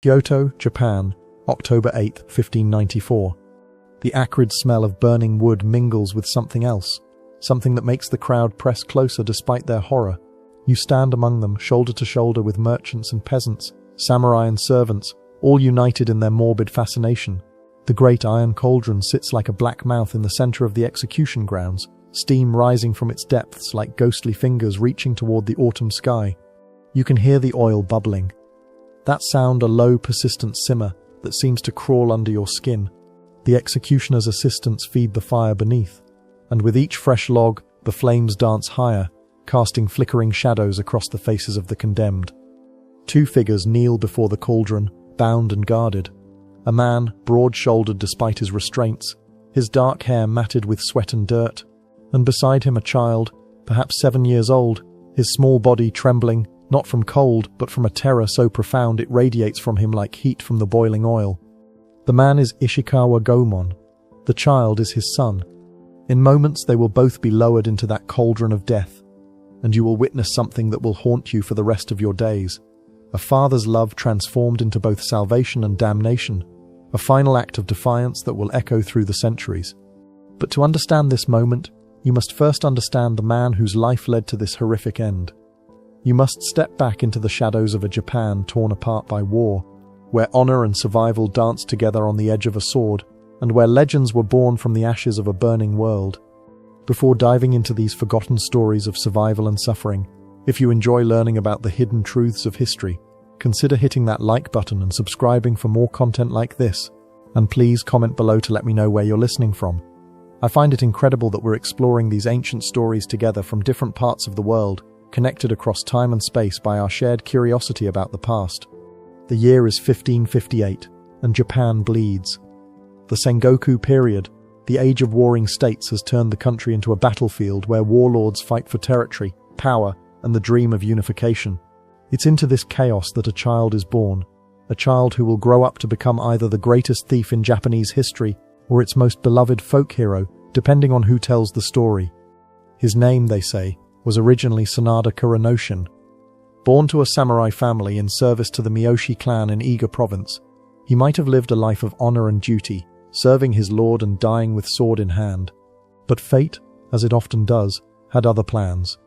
Kyoto, Japan, October 8, 1594. The acrid smell of burning wood mingles with something else, something that makes the crowd press closer despite their horror. You stand among them, shoulder to shoulder with merchants and peasants, samurai and servants, all united in their morbid fascination. The great iron cauldron sits like a black mouth in the center of the execution grounds, steam rising from its depths like ghostly fingers reaching toward the autumn sky. You can hear the oil bubbling. That sound, a low, persistent simmer that seems to crawl under your skin. The executioner's assistants feed the fire beneath, and with each fresh log, the flames dance higher, casting flickering shadows across the faces of the condemned. Two figures kneel before the cauldron, bound and guarded. A man, broad-shouldered despite his restraints, his dark hair matted with sweat and dirt, and beside him a child, perhaps 7 years old, his small body trembling, not from cold, but from a terror so profound it radiates from him like heat from the boiling oil. The man is Ishikawa Goemon. The child is his son. In moments they will both be lowered into that cauldron of death, and you will witness something that will haunt you for the rest of your days. A father's love transformed into both salvation and damnation, a final act of defiance that will echo through the centuries. But to understand this moment, you must first understand the man whose life led to this horrific end. You must step back into the shadows of a Japan torn apart by war, where honor and survival danced together on the edge of a sword, and where legends were born from the ashes of a burning world. Before diving into these forgotten stories of survival and suffering, if you enjoy learning about the hidden truths of history, consider hitting that like button and subscribing for more content like this. And please comment below to let me know where you're listening from. I find it incredible that we're exploring these ancient stories together from different parts of the world, connected across time and space by our shared curiosity about the past. The year is 1558, and Japan bleeds. The Sengoku period, the age of warring states, has turned the country into a battlefield where warlords fight for territory, power, and the dream of unification. It's into this chaos that a child is born, a child who will grow up to become either the greatest thief in Japanese history or its most beloved folk hero, depending on who tells the story. His name, they say, was originally Sanada Kuronoshin. Born to a samurai family in service to the Miyoshi clan in Iga province, he might have lived a life of honor and duty, serving his lord and dying with sword in hand. But fate, as it often does, had other plans.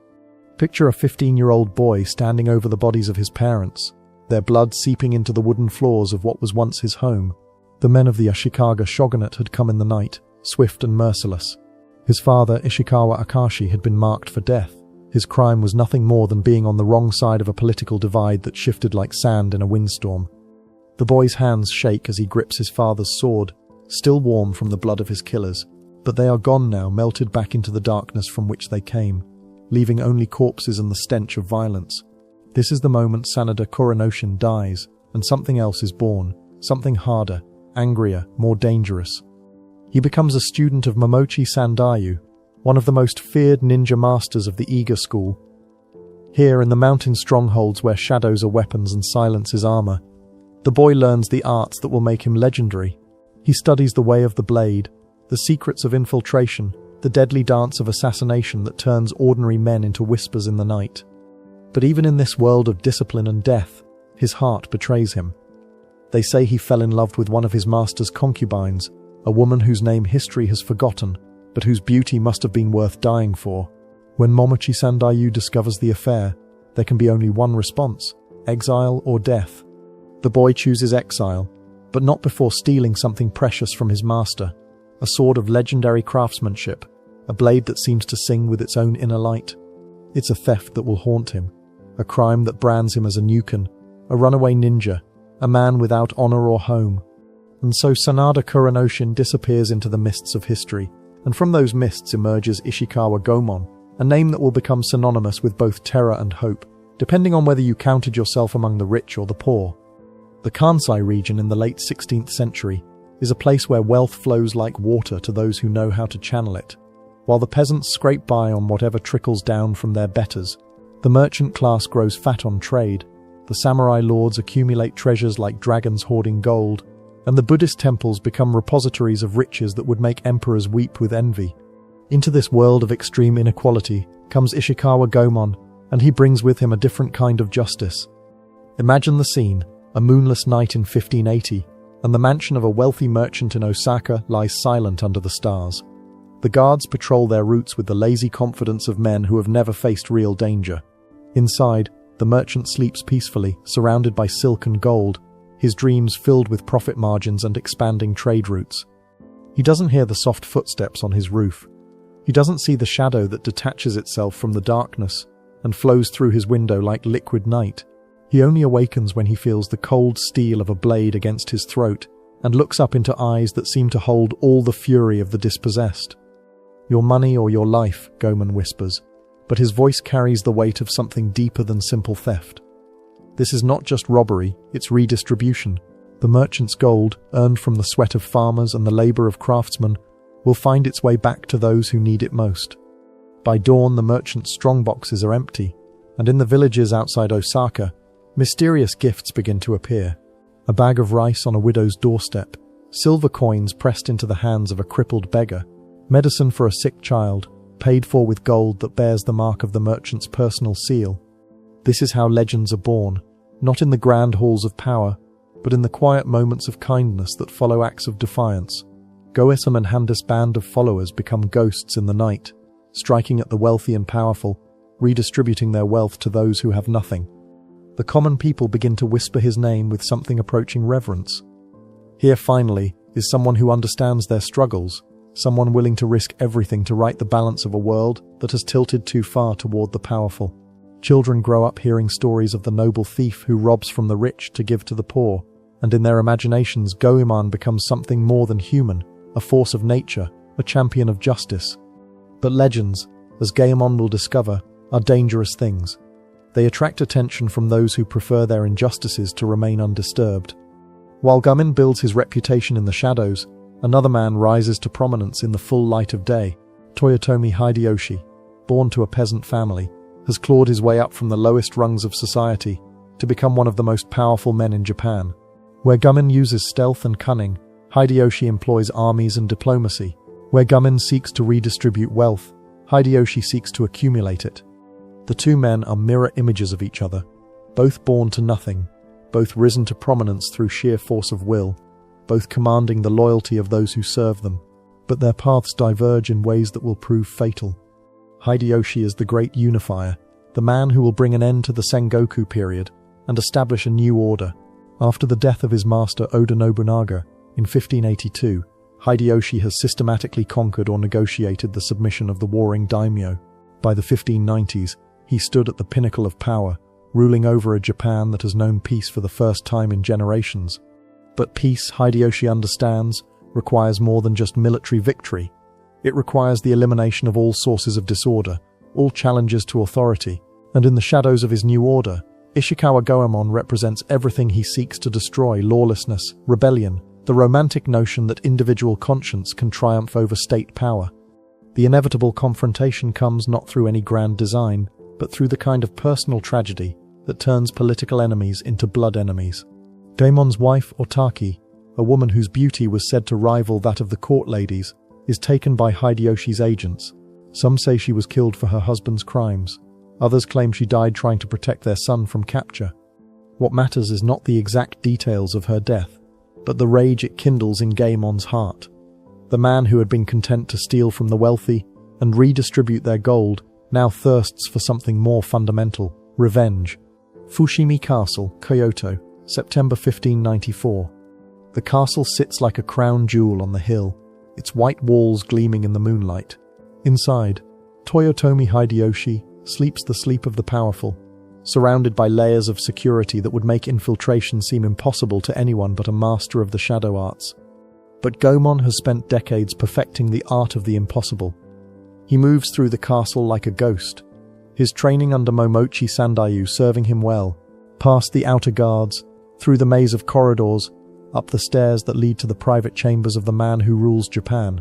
Picture a 15-year-old boy standing over the bodies of his parents, their blood seeping into the wooden floors of what was once his home. The men of the Ashikaga shogunate had come in the night, swift and merciless. His father, Ishikawa Akashi, had been marked for death. His crime was nothing more than being on the wrong side of a political divide that shifted like sand in a windstorm. The boy's hands shake as he grips his father's sword, still warm from the blood of his killers, but they are gone now, melted back into the darkness from which they came, leaving only corpses and the stench of violence. This is the moment Sanada Kuronoshin dies, and something else is born, something harder, angrier, more dangerous. He becomes a student of Momochi Sandayu, one of the most feared ninja masters of the Iga school. Here, in the mountain strongholds where shadows are weapons and silence is armor, the boy learns the arts that will make him legendary. He studies the way of the blade, the secrets of infiltration, the deadly dance of assassination that turns ordinary men into whispers in the night. But even in this world of discipline and death, his heart betrays him. They say he fell in love with one of his master's concubines, a woman whose name history has forgotten, but whose beauty must have been worth dying for. When Momochi Sandayu discovers the affair, there can be only one response: exile or death. The boy chooses exile, but not before stealing something precious from his master, a sword of legendary craftsmanship, a blade that seems to sing with its own inner light. It's a theft that will haunt him, a crime that brands him as a nuken, a runaway ninja, a man without honor or home. And so Sanada Kuronoshin disappears into the mists of history, and from those mists emerges Ishikawa Goemon, a name that will become synonymous with both terror and hope, depending on whether you counted yourself among the rich or the poor. The Kansai region in the late 16th century is a place where wealth flows like water to those who know how to channel it. While the peasants scrape by on whatever trickles down from their betters, the merchant class grows fat on trade, the samurai lords accumulate treasures like dragons hoarding gold, and the Buddhist temples become repositories of riches that would make emperors weep with envy. Into this world of extreme inequality comes Ishikawa Goemon, and he brings with him a different kind of justice. Imagine the scene: A moonless night in 1580, and the mansion of a wealthy merchant in Osaka lies silent under the stars. The guards patrol their routes with the lazy confidence of men who have never faced real danger. Inside, the merchant sleeps peacefully, surrounded by silk and gold, his dreams filled with profit margins and expanding trade routes. He doesn't hear the soft footsteps on his roof. He doesn't see the shadow that detaches itself from the darkness and flows through his window like liquid night. He only awakens when he feels the cold steel of a blade against his throat and looks up into eyes that seem to hold all the fury of the dispossessed. "Your money or your life," Goemon whispers, but his voice carries the weight of something deeper than simple theft. This is not just robbery, it's redistribution. The merchant's gold, earned from the sweat of farmers and the labor of craftsmen, will find its way back to those who need it most. By dawn, the merchant's strongboxes are empty, and in the villages outside Osaka, mysterious gifts begin to appear. A bag of rice on a widow's doorstep, silver coins pressed into the hands of a crippled beggar, medicine for a sick child, paid for with gold that bears the mark of the merchant's personal seal. This is how legends are born, not in the grand halls of power, but in the quiet moments of kindness that follow acts of defiance. Goesum and Handis' band of followers become ghosts in the night, striking at the wealthy and powerful, redistributing their wealth to those who have nothing. The common people begin to whisper his name with something approaching reverence. Here, finally, is someone who understands their struggles, someone willing to risk everything to right the balance of a world that has tilted too far toward the powerful. Children grow up hearing stories of the noble thief who robs from the rich to give to the poor, and in their imaginations Goemon becomes something more than human, a force of nature, a champion of justice. But legends, as Goemon will discover, are dangerous things. They attract attention from those who prefer their injustices to remain undisturbed. While Goemon builds his reputation in the shadows, another man rises to prominence in the full light of day. Toyotomi Hideyoshi, born to a peasant family, has clawed his way up from the lowest rungs of society to become one of the most powerful men in Japan. Where Goemon uses stealth and cunning, Hideyoshi employs armies and diplomacy. Where Goemon seeks to redistribute wealth, Hideyoshi seeks to accumulate it. The two men are mirror images of each other, both born to nothing, both risen to prominence through sheer force of will, both commanding the loyalty of those who serve them. But their paths diverge in ways that will prove fatal. Hideyoshi is the great unifier, the man who will bring an end to the Sengoku period and establish a new order. After the death of his master Oda Nobunaga in 1582, Hideyoshi has systematically conquered or negotiated the submission of the warring daimyo. By the 1590s, he stood at the pinnacle of power, ruling over a Japan that has known peace for the first time in generations. But peace, Hideyoshi understands, requires more than just military victory. It requires the elimination of all sources of disorder, all challenges to authority, and in the shadows of his new order, Ishikawa Goemon represents everything he seeks to destroy: lawlessness, rebellion, the romantic notion that individual conscience can triumph over state power. The inevitable confrontation comes not through any grand design, but through the kind of personal tragedy that turns political enemies into blood enemies. Goemon's wife, Otaki, a woman whose beauty was said to rival that of the court ladies, is taken by Hideyoshi's agents. Some say she was killed for her husband's crimes. Others claim she died trying to protect their son from capture. What matters is not the exact details of her death, but the rage it kindles in Goemon's heart. The man who had been content to steal from the wealthy and redistribute their gold now thirsts for something more fundamental: revenge. Fushimi Castle, Kyoto, September 1594. The castle sits like a crown jewel on the hill, its white walls gleaming in the moonlight. Inside, Toyotomi Hideyoshi sleeps the sleep of the powerful, surrounded by layers of security that would make infiltration seem impossible to anyone but a master of the shadow arts. But Goemon has spent decades perfecting the art of the impossible. He moves through the castle like a ghost, his training under Momochi Sandayu serving him well, past the outer guards, through the maze of corridors, up the stairs that lead to the private chambers of the man who rules Japan.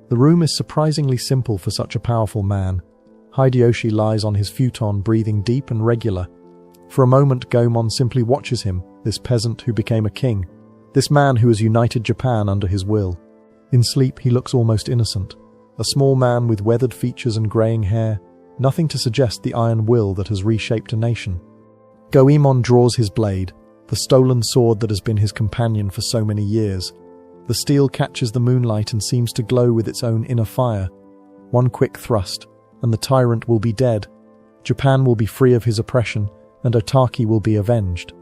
The room is surprisingly simple for such a powerful man. Hideyoshi lies on his futon, breathing deep and regular. For a moment, Goemon simply watches him, this peasant who became a king, this man who has united Japan under his will. In sleep, he looks almost innocent, a small man with weathered features and greying hair, nothing to suggest the iron will that has reshaped a nation. Goemon draws his blade, the stolen sword that has been his companion for so many years. The steel catches the moonlight and seems to glow with its own inner fire. One quick thrust, and the tyrant will be dead. Japan will be free of his oppression, and Otaki will be avenged.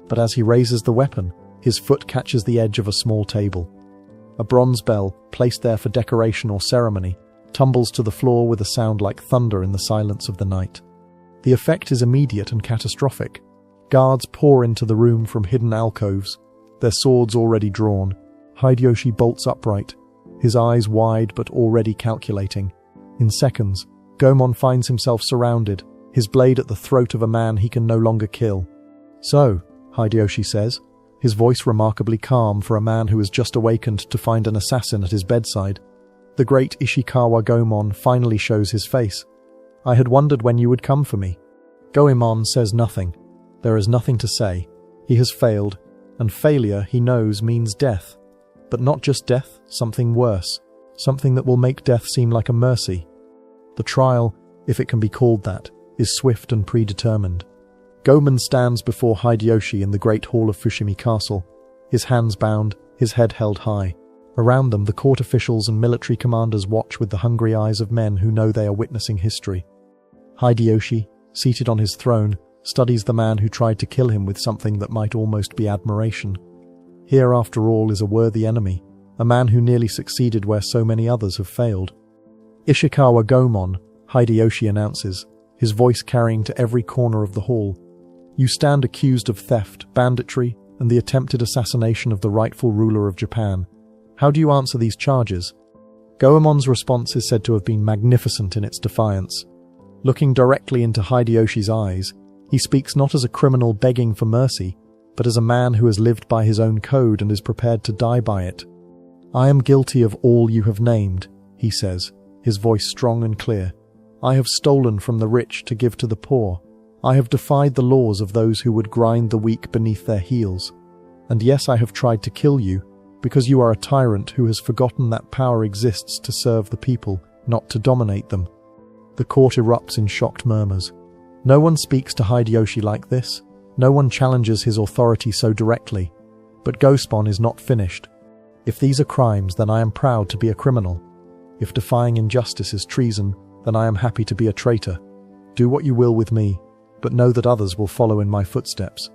But as he raises the weapon, his foot catches the edge of a small table. A bronze bell, placed there for decoration or ceremony, tumbles to the floor with a sound like thunder in the silence of the night. The effect is immediate and catastrophic. Guards pour into the room from hidden alcoves, their swords already drawn. Hideyoshi bolts upright, his eyes wide but already calculating. In seconds, Goemon finds himself surrounded, his blade at the throat of a man he can no longer kill. "So," Hideyoshi says, his voice remarkably calm for a man who has just awakened to find an assassin at his bedside. The great Ishikawa Goemon finally shows his face. "I had wondered when you would come for me." Goemon says nothing. There is nothing to say. He has failed, and failure, he knows, means death. But not just death, something worse. Something that will make death seem like a mercy. The trial, if it can be called that, is swift and predetermined. Goemon stands before Hideyoshi in the great hall of Fushimi Castle, his hands bound, his head held high. Around them, the court officials and military commanders watch with the hungry eyes of men who know they are witnessing history. Hideyoshi, seated on his throne, studies the man who tried to kill him with something that might almost be admiration. Here, after all, is a worthy enemy, a man who nearly succeeded where so many others have failed. "Ishikawa Goemon," Hideyoshi announces, his voice carrying to every corner of the hall. "You stand accused of theft, banditry, and the attempted assassination of the rightful ruler of Japan. How do you answer these charges?" Goemon's response is said to have been magnificent in its defiance. Looking directly into Hideyoshi's eyes, he speaks not as a criminal begging for mercy, but as a man who has lived by his own code and is prepared to die by it. "I am guilty of all you have named," he says, his voice strong and clear. "I have stolen from the rich to give to the poor. I have defied the laws of those who would grind the weak beneath their heels. And yes, I have tried to kill you, because you are a tyrant who has forgotten that power exists to serve the people, not to dominate them." The court erupts in shocked murmurs. No one speaks to Hideyoshi like this. No one challenges his authority so directly. But Gospon is not finished. "If these are crimes, then I am proud to be a criminal. If defying injustice is treason, then I am happy to be a traitor. Do what you will with me, but know that others will follow in my footsteps.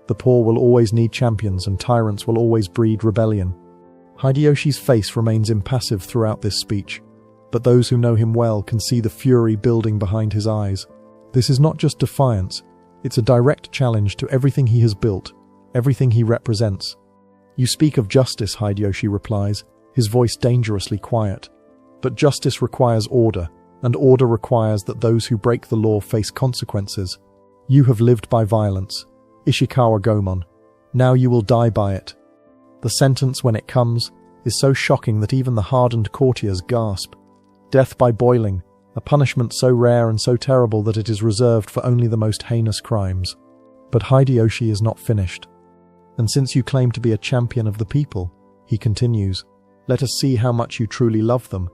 The poor will always need champions, and tyrants will always breed rebellion." Hideyoshi's face remains impassive throughout this speech, but those who know him well can see the fury building behind his eyes. This is not just defiance, it's a direct challenge to everything he has built, everything he represents. "You speak of justice," Hideyoshi replies, his voice dangerously quiet. "But justice requires order, and order requires that those who break the law face consequences. You have lived by violence, Ishikawa Goemon. Now you will die by it." The sentence, when it comes, is so shocking that even the hardened courtiers gasp. Death by boiling, a punishment so rare and so terrible that it is reserved for only the most heinous crimes. But Hideyoshi is not finished. "And since you claim to be a champion of the people," he continues, "let us see how much you truly love them.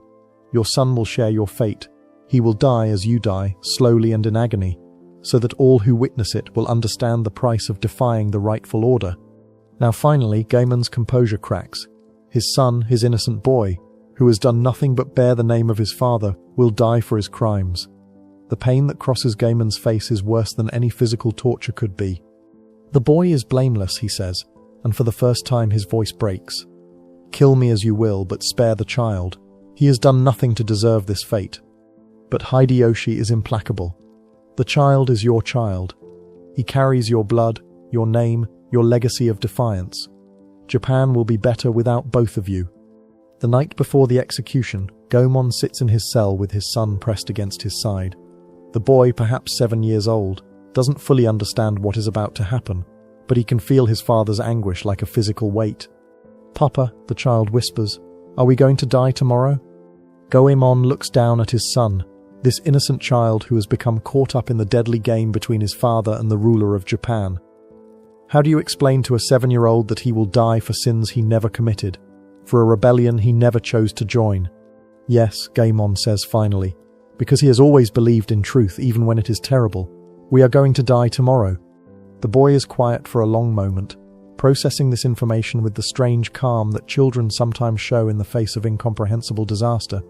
Your son will share your fate. He will die as you die, slowly and in agony, so that all who witness it will understand the price of defying the rightful order." Now finally, Goemon's composure cracks. His son, his innocent boy, who has done nothing but bear the name of his father, will die for his crimes. The pain that crosses Goemon's face is worse than any physical torture could be. "The boy is blameless," he says, and for the first time his voice breaks. "Kill me as you will, but spare the child. He has done nothing to deserve this fate." But Hideyoshi is implacable. "The child is your child. He carries your blood, your name, your legacy of defiance. Japan will be better without both of you." The night before the execution, Goemon sits in his cell with his son pressed against his side. The boy, perhaps 7 years old, doesn't fully understand what is about to happen, but he can feel his father's anguish like a physical weight. "Papa," the child whispers, "are we going to die tomorrow?" Goemon looks down at his son, this innocent child who has become caught up in the deadly game between his father and the ruler of Japan. How do you explain to a 7-year-old that he will die for sins he never committed, for a rebellion he never chose to join? "Yes," Goemon says finally, because he has always believed in truth even when it is terrible. "We are going to die tomorrow." The boy is quiet for a long moment, processing this information with the strange calm that children sometimes show in the face of incomprehensible disaster.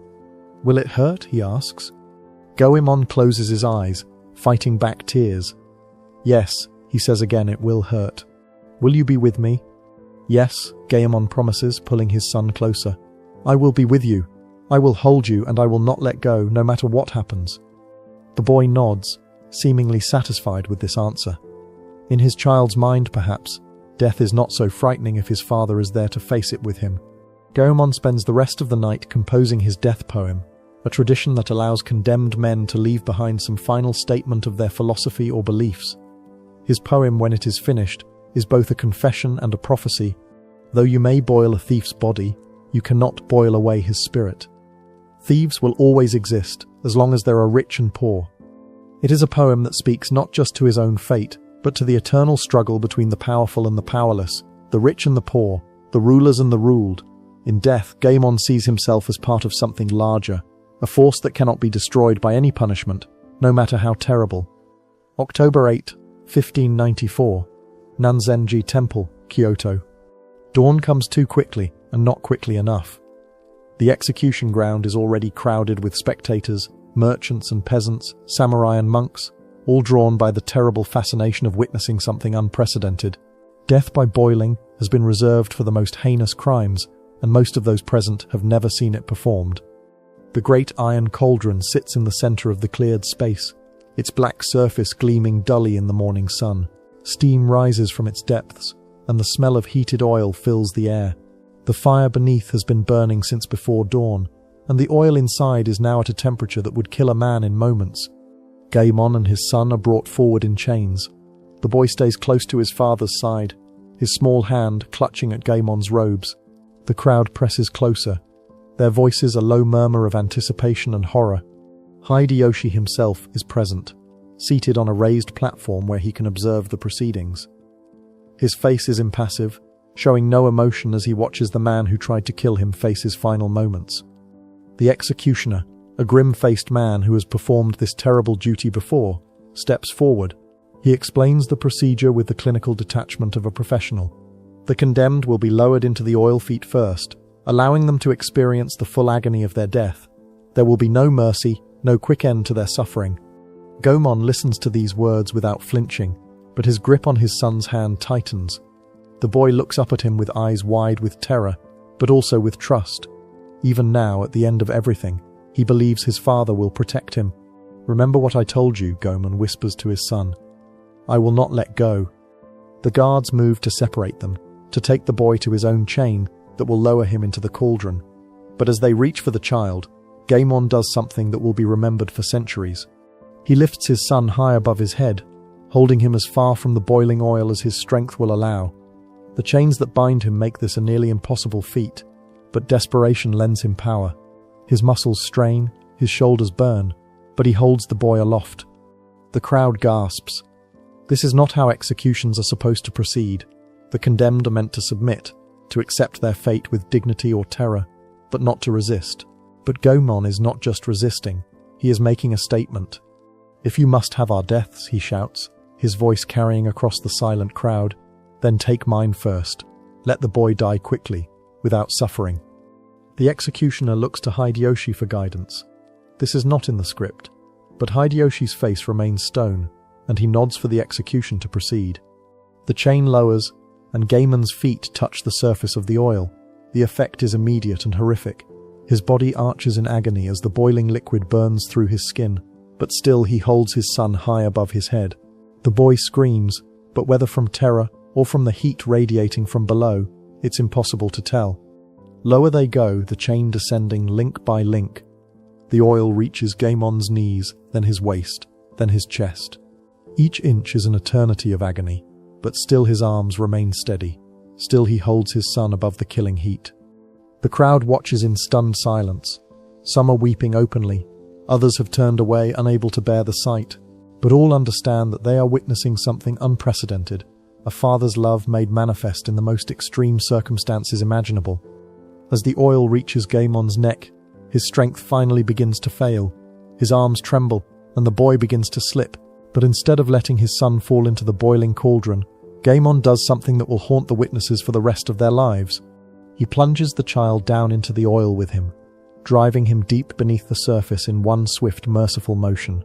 "Will it hurt?" he asks. Goemon closes his eyes, fighting back tears. "Yes," he says again, "it will hurt. Will you be with me?" "Yes," Goemon promises, pulling his son closer. "I will be with you. I will hold you, and I will not let go, no matter what happens." The boy nods, seemingly satisfied with this answer. In his child's mind, perhaps, death is not so frightening if his father is there to face it with him. Goemon spends the rest of the night composing his death poem, a tradition that allows condemned men to leave behind some final statement of their philosophy or beliefs. His poem, when it is finished, is both a confession and a prophecy. Though you may boil a thief's body, you cannot boil away his spirit. Thieves will always exist, as long as there are rich and poor. It is a poem that speaks not just to his own fate, but to the eternal struggle between the powerful and the powerless, the rich and the poor, the rulers and the ruled. In death, Goemon sees himself as part of something larger, a force that cannot be destroyed by any punishment, no matter how terrible. October 8, 1594. Nanzenji Temple, Kyoto. Dawn comes too quickly, and not quickly enough. The execution ground is already crowded with spectators, merchants and peasants, samurai and monks, all drawn by the terrible fascination of witnessing something unprecedented. Death by boiling has been reserved for the most heinous crimes, and most of those present have never seen it performed. The great iron cauldron sits in the center of the cleared space, its black surface gleaming dully in the morning sun. Steam rises from its depths, and the smell of heated oil fills the air. The fire beneath has been burning since before dawn, and the oil inside is now at a temperature that would kill a man in moments. Goemon and his son are brought forward in chains. The boy stays close to his father's side, his small hand clutching at Goemon's robes. The crowd presses closer, their voices a low murmur of anticipation and horror. Hideyoshi himself is present, seated on a raised platform where he can observe the proceedings. His face is impassive, showing no emotion as he watches the man who tried to kill him face his final moments. The executioner, a grim-faced man who has performed this terrible duty before, steps forward. He explains the procedure with the clinical detachment of a professional. The condemned will be lowered into the oil feet first, allowing them to experience the full agony of their death. There will be no mercy, no quick end to their suffering. Goemon listens to these words without flinching, but his grip on his son's hand tightens. The boy looks up at him with eyes wide with terror, but also with trust. Even now, at the end of everything, he believes his father will protect him. "Remember what I told you," Goemon whispers to his son. "I will not let go." The guards move to separate them, to take the boy to his own chain that will lower him into the cauldron. But as they reach for the child, Goemon does something that will be remembered for centuries. He lifts his son high above his head, holding him as far from the boiling oil as his strength will allow. The chains that bind him make this a nearly impossible feat, but desperation lends him power. His muscles strain, his shoulders burn, but he holds the boy aloft. The crowd gasps. This is not how executions are supposed to proceed. The condemned are meant to submit, to accept their fate with dignity or terror, but not to resist. But Goemon is not just resisting, he is making a statement. "If you must have our deaths," he shouts, his voice carrying across the silent crowd, "then take mine first. Let the boy die quickly, without suffering." The executioner looks to Hideyoshi for guidance. This is not in the script, but Hideyoshi's face remains stone, and he nods for the execution to proceed. The chain lowers, and Goemon's feet touch the surface of the oil. The effect is immediate and horrific. His body arches in agony as the boiling liquid burns through his skin, but still he holds his son high above his head. The boy screams, but whether from terror or from the heat radiating from below, it's impossible to tell. Lower they go, the chain descending link by link. The oil reaches Goemon's knees, then his waist, then his chest. Each inch is an eternity of agony, but still his arms remain steady. Still he holds his son above the killing heat. The crowd watches in stunned silence. Some are weeping openly. Others have turned away, unable to bear the sight. But all understand that they are witnessing something unprecedented, a father's love made manifest in the most extreme circumstances imaginable. As the oil reaches Goemon's neck, his strength finally begins to fail. His arms tremble, and the boy begins to slip, But instead of letting his son fall into the boiling cauldron, Gaemon does something that will haunt the witnesses for the rest of their lives. He plunges the child down into the oil with him, driving him deep beneath the surface in one swift, merciful motion.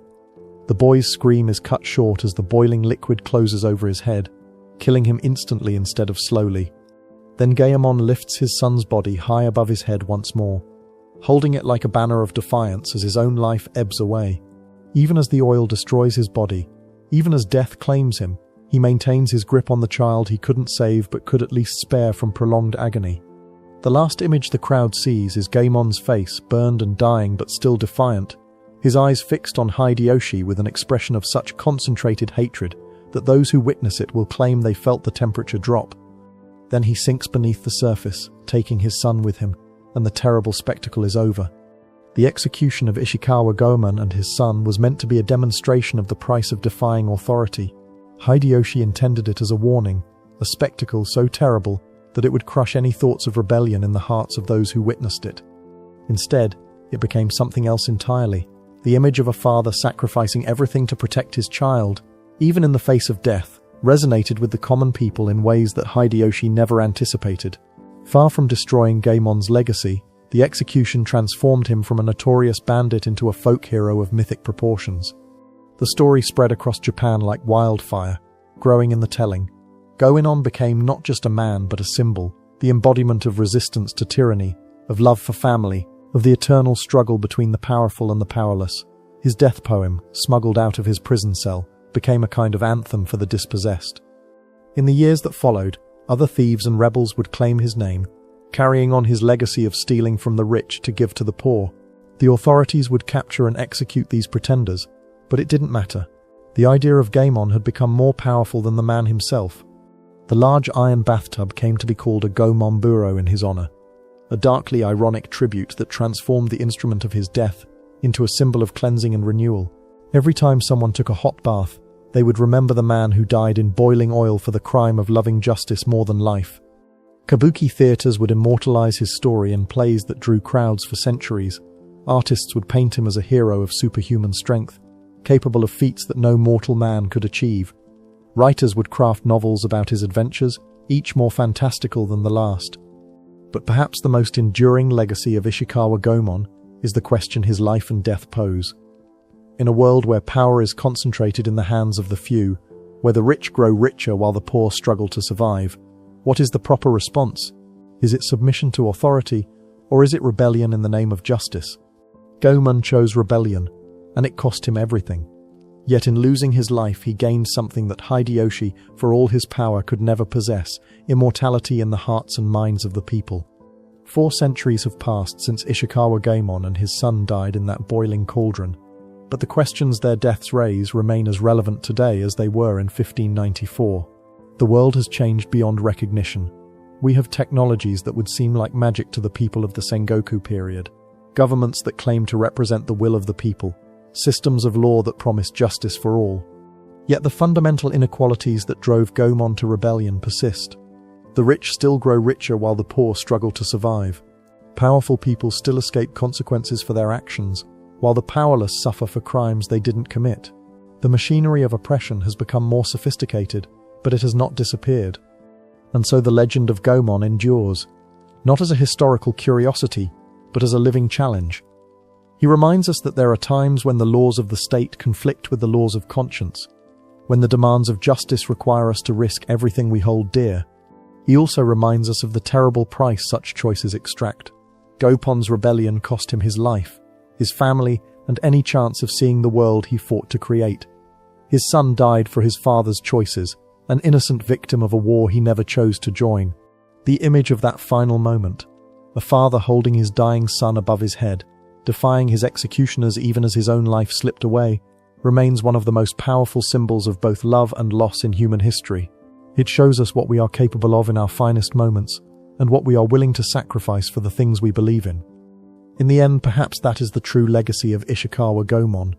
The boy's scream is cut short as the boiling liquid closes over his head, killing him instantly instead of slowly. Then Gaemon lifts his son's body high above his head once more, holding it like a banner of defiance as his own life ebbs away. Even as the oil destroys his body, even as death claims him, he maintains his grip on the child he couldn't save but could at least spare from prolonged agony. The last image the crowd sees is Gaemon's face, burned and dying but still defiant, his eyes fixed on Hideyoshi with an expression of such concentrated hatred that those who witness it will claim they felt the temperature drop. Then he sinks beneath the surface, taking his son with him, and the terrible spectacle is over. The execution of Ishikawa Goemon and his son was meant to be a demonstration of the price of defying authority. Hideyoshi intended it as a warning, a spectacle so terrible that it would crush any thoughts of rebellion in the hearts of those who witnessed it. Instead, it became something else entirely, the image of a father sacrificing everything to protect his child, even in the face of death, resonated with the common people in ways that Hideyoshi never anticipated. Far from destroying Gaemon's legacy, the execution transformed him from a notorious bandit into a folk hero of mythic proportions. The story spread across Japan like wildfire, growing in the telling. Goemon became not just a man but a symbol, the embodiment of resistance to tyranny, of love for family, of the eternal struggle between the powerful and the powerless. His death poem, smuggled out of his prison cell, became a kind of anthem for the dispossessed. In the years that followed, other thieves and rebels would claim his name, carrying on his legacy of stealing from the rich to give to the poor. The authorities would capture and execute these pretenders, but it didn't matter. The idea of Gaemon had become more powerful than the man himself. The large iron bathtub came to be called a Gomonburo in his honor, a darkly ironic tribute that transformed the instrument of his death into a symbol of cleansing and renewal. Every time someone took a hot bath, they would remember the man who died in boiling oil for the crime of loving justice more than life. Kabuki theaters would immortalize his story in plays that drew crowds for centuries. Artists would paint him as a hero of superhuman strength, capable of feats that no mortal man could achieve. Writers would craft novels about his adventures, each more fantastical than the last. But perhaps the most enduring legacy of Ishikawa Goemon is the question his life and death pose. In a world where power is concentrated in the hands of the few, where the rich grow richer while the poor struggle to survive, what is the proper response? Is it submission to authority, or is it rebellion in the name of justice? Goemon chose rebellion, and it cost him everything. Yet in losing his life he gained something that Hideyoshi, for all his power, could never possess: immortality in the hearts and minds of the people. 4 centuries have passed since Ishikawa Goemon and his son died in that boiling cauldron, but the questions their deaths raise remain as relevant today as they were in 1594. The world has changed beyond recognition. We have technologies that would seem like magic to the people of the Sengoku period, governments that claim to represent the will of the people, systems of law that promise justice for all. Yet the fundamental inequalities that drove Goemon to rebellion persist. The rich still grow richer while the poor struggle to survive. Powerful people still escape consequences for their actions, while the powerless suffer for crimes they didn't commit. The machinery of oppression has become more sophisticated, but it has not disappeared. And so the legend of Goemon endures, not as a historical curiosity, but as a living challenge. He reminds us that there are times when the laws of the state conflict with the laws of conscience, when the demands of justice require us to risk everything we hold dear. He also reminds us of the terrible price such choices extract. Goemon's rebellion cost him his life, his family, and any chance of seeing the world he fought to create. His son died for his father's choices, an innocent victim of a war he never chose to join. The image of that final moment, a father holding his dying son above his head, defying his executioners even as his own life slipped away, remains one of the most powerful symbols of both love and loss in human history. It shows us what we are capable of in our finest moments, and what we are willing to sacrifice for the things we believe in. In the end, perhaps that is the true legacy of Ishikawa Goemon.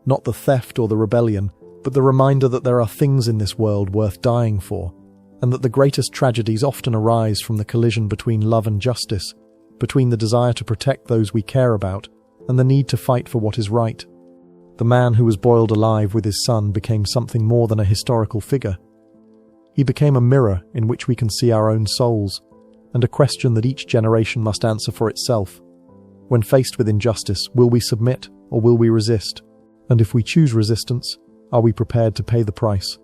Not the theft or the rebellion, but the reminder that there are things in this world worth dying for, and that the greatest tragedies often arise from the collision between love and justice, between the desire to protect those we care about and the need to fight for what is right. The man who was boiled alive with his son became something more than a historical figure. He became a mirror in which we can see our own souls, and a question that each generation must answer for itself. When faced with injustice, will we submit or will we resist? And if we choose resistance, are we prepared to pay the price?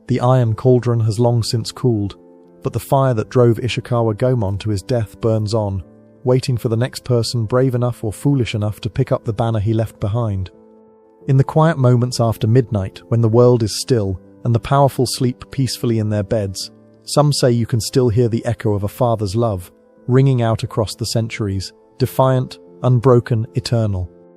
The iron cauldron has long since cooled, but the fire that drove Ishikawa Goemon to his death burns on, waiting for the next person brave enough or foolish enough to pick up the banner he left behind. In the quiet moments after midnight, when the world is still and the powerful sleep peacefully in their beds, some say you can still hear the echo of a father's love, ringing out across the centuries, defiant, unbroken, eternal.